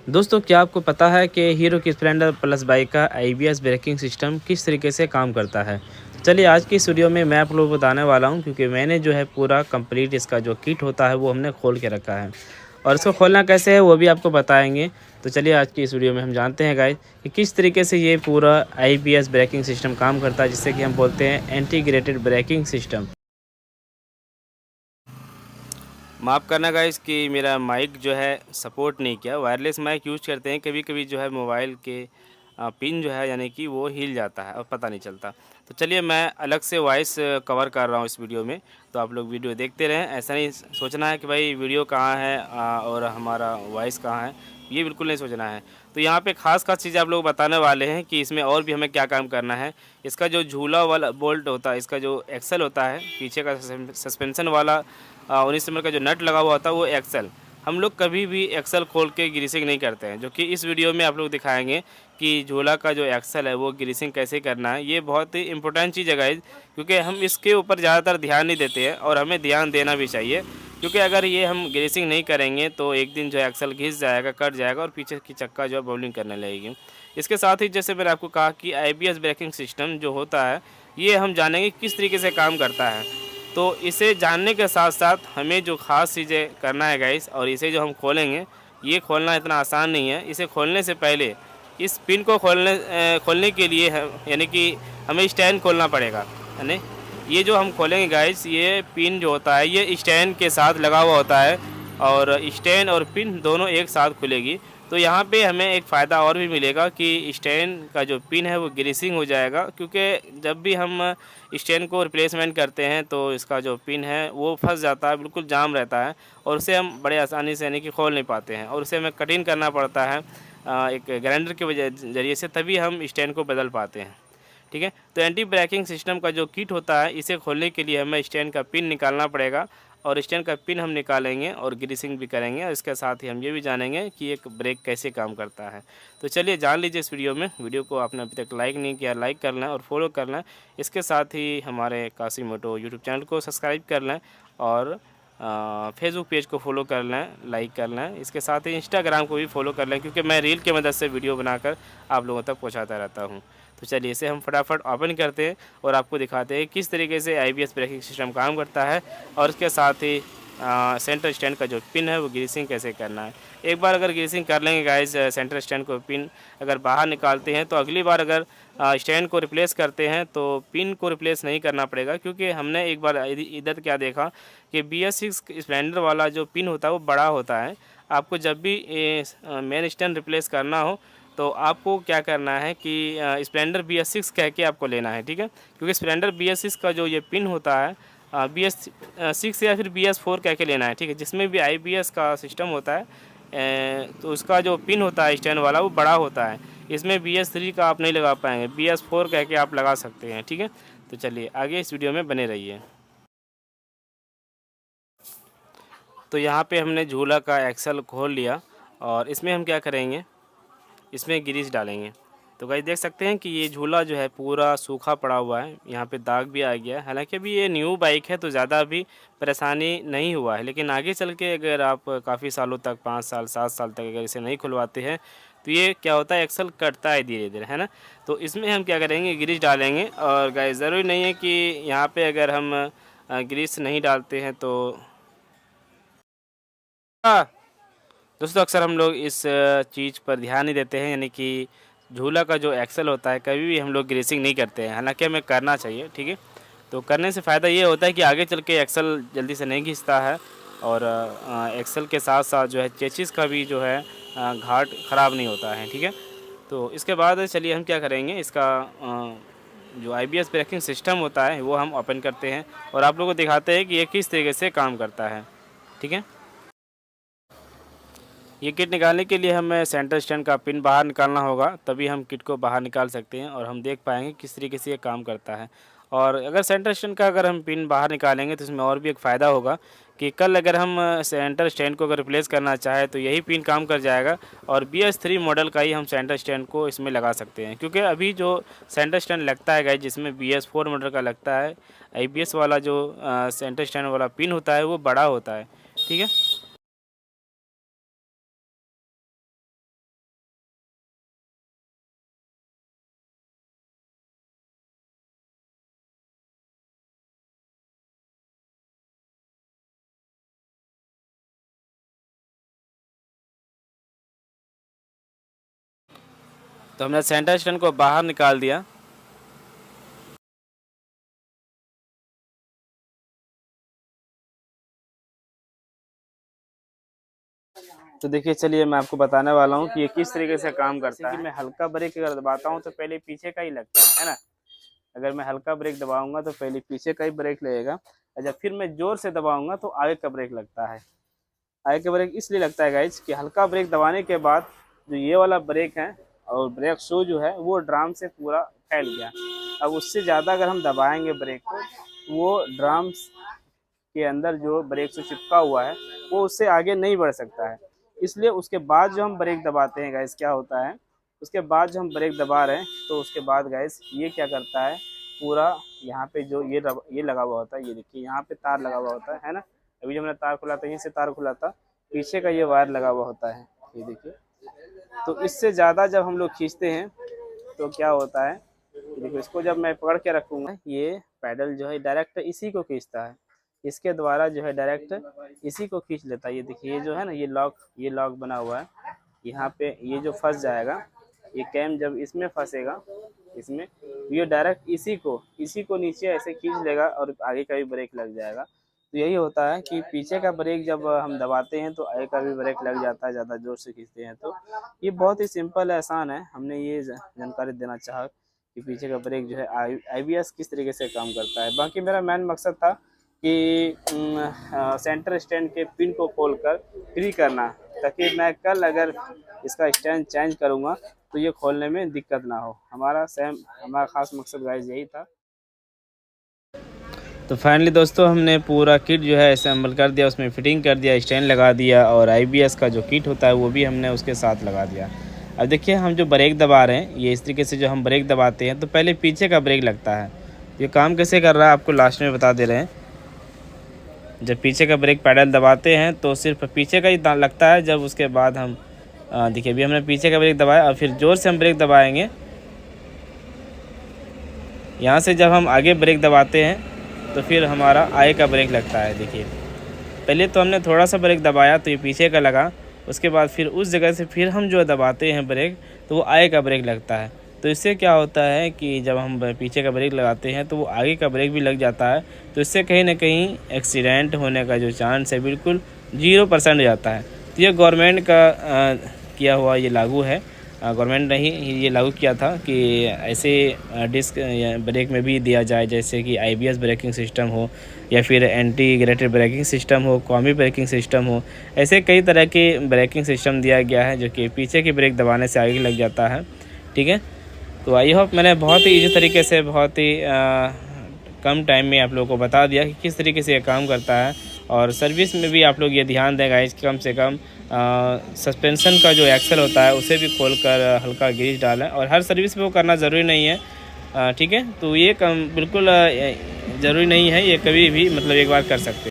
दोस्तों, क्या आपको पता है कि हीरो की स्प्लेंडर प्लस बाइक का ABS ब्रेकिंग सिस्टम किस तरीके से काम करता है? तो चलिए आज की इस वीडियो में मैं आप लोगों को बताने वाला हूं, क्योंकि मैंने जो है पूरा कंप्लीट इसका जो किट होता है वो हमने खोल के रखा है और इसको खोलना कैसे है वो भी आपको बताएंगे। तो चलिए आज की इस वीडियो में हम जानते हैं गाइस कि किस तरीके से ये पूरा ABS ब्रेकिंग सिस्टम काम करता है, जिससे कि हम बोलते हैं इंटीग्रेटेड ब्रेकिंग सिस्टम। माफ़ करना गाइस कि मेरा माइक जो है सपोर्ट नहीं किया। वायरलेस माइक यूज़ करते हैं, कभी-कभी जो है मोबाइल के पिन जो है यानी कि वो हिल जाता है और पता नहीं चलता। तो चलिए मैं अलग से वॉइस कवर कर रहा हूँ इस वीडियो में, तो आप लोग वीडियो देखते रहें। ऐसा नहीं सोचना है कि भाई वीडियो कहाँ है और हमारा वॉइस कहाँ है, ये बिल्कुल नहीं सोचना है। तो यहाँ पे ख़ास-ख़ास चीज़ें आप लोग बताने वाले हैं कि इसमें और भी हमें क्या काम करना है। इसका जो झूला वाला बोल्ट होता है, इसका जो एक्सल होता है, पीछे का सस्पेंशन वाला 19 नंबर का जो नट लगा हुआ होता है वो एक्सल। हम लोग कभी भी एक्सल खोल के ग्रीसिंग नहीं करते हैं, जो कि इस वीडियो में आप लोग दिखाएंगे कि झूला का जो एक्सल है वो ग्रीसिंग कैसे करना है। ये बहुत ही इंपॉर्टेंट चीज़ है गाइस, क्योंकि हम इसके ऊपर ज़्यादातर ध्यान नहीं देते हैं और हमें ध्यान देना भी चाहिए, क्योंकि अगर ये हम ग्रीसिंग नहीं करेंगे तो एक दिन जो है एक्सल घिस जाएगा, कट जाएगा और पीछे की चक्का जो है बबलिंग करने लगेगी। इसके साथ ही जैसे मैंने आपको कहा कि ABS ब्रेकिंग सिस्टम जो होता है ये हम जानेंगे किस तरीके से काम करता है। तो इसे जानने के साथ-साथ हमें जो ख़ास चीज़ें करना है गाइस, और इसे जो हम खोलेंगे, ये खोलना इतना आसान नहीं है। इसे खोलने से पहले इस पिन को खोलने के लिए ह यानी कि हमें स्टैंड खोलना पड़ेगा, है ना? ये जो हम खोलेंगे गाइस, ये पिन जो होता है ये स्टैंड के साथ लगा हुआ होता है और स्टैंड और पिन दोनों एक साथ खुलेगी। तो यहाँ पे हमें एक फ़ायदा और भी मिलेगा कि स्टैंड का जो पिन है वो ग्रीसिंग हो जाएगा, क्योंकि जब भी हम स्टैंड को रिप्लेसमेंट करते हैं तो इसका जो पिन है वो फंस जाता है, बिल्कुल जाम रहता है और उसे हम बड़े आसानी से यानी कि खोल नहीं पाते हैं और उसे हमें कटिंग करना पड़ता है एक ग्राइंडर के ज़रिए से, तभी हम स्टैंड को बदल पाते हैं। ठीक है, तो एंटी ब्रेकिंग सिस्टम का जो किट होता है इसे खोलने के लिए हमें स्टैंड का पिन निकालना पड़ेगा और स्टैंड का पिन हम निकालेंगे और ग्रीसिंग भी करेंगे और इसके साथ ही हम ये भी जानेंगे कि एक ब्रेक कैसे काम करता है। तो चलिए जान लीजिए इस वीडियो में। वीडियो को आपने अभी तक लाइक नहीं किया, लाइक कर लें और फॉलो कर लें। इसके साथ ही हमारे काशी मोटो यूट्यूब चैनल को सब्सक्राइब कर लें और फेसबुक पेज को फॉलो कर लें, लाइक कर लें। इसके साथ ही इंस्टाग्राम को भी फॉलो कर लें, क्योंकि मैं रील की मदद से वीडियो बनाकर आप लोगों तक पहुंचाता रहता हूं। तो चलिए इसे हम फटाफट ओपन करते हैं और आपको दिखाते हैं किस तरीके से ABS ब्रेकिंग सिस्टम काम करता है और इसके साथ ही सेंटर स्टैंड का जो पिन है वो ग्रीसिंग कैसे करना है। एक बार अगर ग्रीसिंग कर लेंगे गाइस, सेंटर स्टैंड को पिन अगर बाहर निकालते हैं तो अगली बार अगर स्टैंड को रिप्लेस करते हैं तो पिन को रिप्लेस नहीं करना पड़ेगा, क्योंकि हमने एक बार इधर क्या देखा कि BS6 स्प्लेंडर वाला जो पिन होता है वो बड़ा होता है। आपको जब भी मेन स्टैंड रिप्लेस करना हो तो आपको क्या करना है कि स्प्लेंडर BS6 कह के आपको लेना है, ठीक है? क्योंकि स्प्लेंडर BS6 का जो ये पिन होता है BS6 या फिर BS4 कह के लेना है, ठीक है? जिसमें भी IBS का सिस्टम होता है तो उसका जो पिन होता है स्टैंड वाला वो बड़ा होता है। इसमें BS3 का आप नहीं लगा पाएँगे, BS4 कह के आप लगा सकते हैं, ठीक है? तो चलिए आगे इस वीडियो में बने रहिए। तो यहाँ पे हमने झूला का एक्सल खोल लिया और इसमें हम क्या करेंगे, इसमें ग्रीस डालेंगे। तो गाइस देख सकते हैं कि ये झूला जो है पूरा सूखा पड़ा हुआ है, यहाँ पे दाग भी आ गया है। हालांकि अभी ये न्यू बाइक है तो ज़्यादा अभी परेशानी नहीं हुआ है, लेकिन आगे चल के अगर आप काफ़ी सालों तक 5 साल 7 साल तक अगर इसे नहीं खुलवाते हैं तो ये क्या होता है, एक्सल कटता है धीरे धीरे, है ना? तो इसमें हम क्या करेंगे, ग्रीस डालेंगे। और गाइस ज़रूरी नहीं है कि यहाँ पर अगर हम ग्रीस नहीं डालते हैं तो दोस्तों अक्सर हम लोग इस चीज़ पर ध्यान नहीं देते हैं, यानी कि झूला का जो एक्सल होता है कभी भी हम लोग ग्रीसिंग नहीं करते हैं, हालांकि हमें करना चाहिए, ठीक है? तो करने से फ़ायदा ये होता है कि आगे चल के एक्सल जल्दी से नहीं घिसता है और एक्सल के साथ साथ जो है चेसिस का भी जो है घाट ख़राब नहीं होता है, ठीक है? तो इसके बाद चलिए हम क्या करेंगे, इसका जो ABS ब्रेकिंग सिस्टम होता है वो हम ओपन करते हैं और आप लोगों को दिखाते हैं कि ये किस तरीके से काम करता है, ठीक है? ये किट निकालने के लिए हमें सेंटर स्टैंड का पिन बाहर निकालना होगा, तभी हम किट को बाहर निकाल सकते हैं और हम देख पाएंगे किस तरीके से ये काम करता है। और अगर सेंटर स्टैंड का अगर हम पिन बाहर निकालेंगे तो इसमें और भी एक फ़ायदा होगा कि कल अगर हम सेंटर स्टैंड को अगर रिप्लेस करना चाहें तो यही पिन काम कर जाएगा और BS3 मॉडल का ही हम सेंटर स्टैंड को इसमें लगा सकते हैं, क्योंकि अभी जो सेंटर स्टैंड लगता है गाइस जिसमें BS4 मॉडल का लगता है, ABS वाला जो सेंटर स्टैंड वाला पिन होता है वो बड़ा होता है, ठीक है? तो हमने सेंटर स्टैंड को बाहर निकाल दिया। तो देखिए, चलिए मैं आपको बताने वाला हूँ कि ये किस तरीके से काम करता है। कि मैं हल्का ब्रेक अगर दबाता हूँ तो पहले पीछे का ही लगता है ना। अगर मैं हल्का ब्रेक दबाऊंगा तो पहले पीछे का ही ब्रेक लगेगा, और जब फिर मैं जोर से दबाऊंगा तो आगे का ब्रेक लगता है। आगे का ब्रेक इसलिए लगता है गाइज कि हल्का ब्रेक दबाने के बाद जो ये वाला ब्रेक है और ब्रेक शू जो है वो ड्राम से पूरा फैल गया। अब उससे ज़्यादा अगर हम दबाएंगे ब्रेक को, वो ड्राम के अंदर जो ब्रेक से चिपका हुआ है वो उससे आगे नहीं बढ़ सकता है। इसलिए उसके बाद जो हम ब्रेक दबाते हैं गाइस, क्या होता है, उसके बाद जो हम ब्रेक दबा रहे हैं तो उसके बाद गाइस ये क्या करता है, पूरा यहाँ पे जो ये लगा हुआ होता है, ये देखिए यहाँ पे तार लगा हुआ होता है ना। अभी जो मैंने तार खुला था, यहीं से तार खुला था, पीछे का ये वायर लगा हुआ होता है, ये देखिए। तो इससे ज़्यादा जब हम लोग खींचते हैं तो क्या होता है, देखो इसको जब मैं पकड़ के रखूँगा, ये पैडल जो है डायरेक्ट इसी को खींचता है, इसके द्वारा जो है डायरेक्ट इसी को खींच लेता है। ये देखिए, ये जो है ना, ये लॉक बना हुआ है यहाँ पे, ये जो फंस जाएगा, ये कैम जब इसमें फंसेगा, इसमें ये डायरेक्ट इसी को नीचे ऐसे खींच लेगा और आगे का भी ब्रेक लग जाएगा। तो यही होता है कि पीछे का ब्रेक जब हम दबाते हैं तो आगे का भी ब्रेक लग जाता है, ज़्यादा जोर से खींचते हैं तो। ये बहुत ही सिंपल है, आसान है। हमने ये जानकारी देना चाहा कि पीछे का ब्रेक जो है IBS किस तरीके से काम करता है। बाकी मेरा मेन मकसद था कि सेंटर स्टैंड के पिन को खोलकर फ्री करना, ताकि मैं कल अगर इसका स्टैंड चेंज करूँगा तो ये खोलने में दिक्कत ना हो। हमारा खास मकसद गाइस यही था। तो फाइनली दोस्तों, हमने पूरा किट जो है असेंबल कर दिया, उसमें फिटिंग कर दिया, स्टैंड लगा दिया, और IBS का जो किट होता है वो भी हमने उसके साथ लगा दिया। अब देखिए, हम जो ब्रेक दबा रहे हैं, ये इस तरीके से जो हम ब्रेक दबाते हैं तो पहले पीछे का ब्रेक लगता है। ये काम कैसे कर रहा है आपको लास्ट में बता दे रहे हैं। जब पीछे का ब्रेक पैडल दबाते हैं तो सिर्फ पीछे का ही लगता है। जब उसके बाद हम देखिए, अभी हमने पीछे का ब्रेक दबाया और फिर ज़ोर से हम ब्रेक दबाएंगे। यहाँ से जब हम आगे ब्रेक दबाते हैं तो फिर हमारा आगे का ब्रेक लगता है। देखिए, पहले तो हमने थोड़ा सा ब्रेक दबाया तो ये पीछे का लगा, उसके बाद फिर उस जगह से फिर हम जो दबाते हैं ब्रेक तो वो आगे का ब्रेक लगता है। तो इससे क्या होता है कि जब हम पीछे का ब्रेक लगाते हैं तो वो आगे का ब्रेक भी लग जाता है। तो इससे कहीं ना कहीं एक्सीडेंट होने का जो चांस है बिल्कुल 0% हो जाता है। तो ये गवर्नमेंट का किया हुआ ये लागू है। गवर्नमेंट ने ही ये लागू किया था कि ऐसे डिस्क ब्रेक में भी दिया जाए, जैसे कि IBS ब्रेकिंग सिस्टम हो या फिर इंटीग्रेटेड ब्रेकिंग सिस्टम हो, कॉम्बी ब्रेकिंग सिस्टम हो। ऐसे कई तरह के ब्रेकिंग सिस्टम दिया गया है जो कि पीछे की ब्रेक दबाने से आगे लग जाता है। ठीक है, तो आई होप मैंने बहुत ही ईजी तरीके से, बहुत ही कम टाइम में आप लोगों को बता दिया कि किस तरीके से ये काम करता है। और सर्विस में भी आप लोग ये ध्यान दें गाइस, कम से कम सस्पेंशन का जो एक्सल होता है उसे भी खोलकर हल्का ग्रीस डालें, और हर सर्विस में वो करना ज़रूरी नहीं है। ठीक है, तो ये बिल्कुल ज़रूरी नहीं है, ये कभी भी मतलब एक बार कर सकते हैं।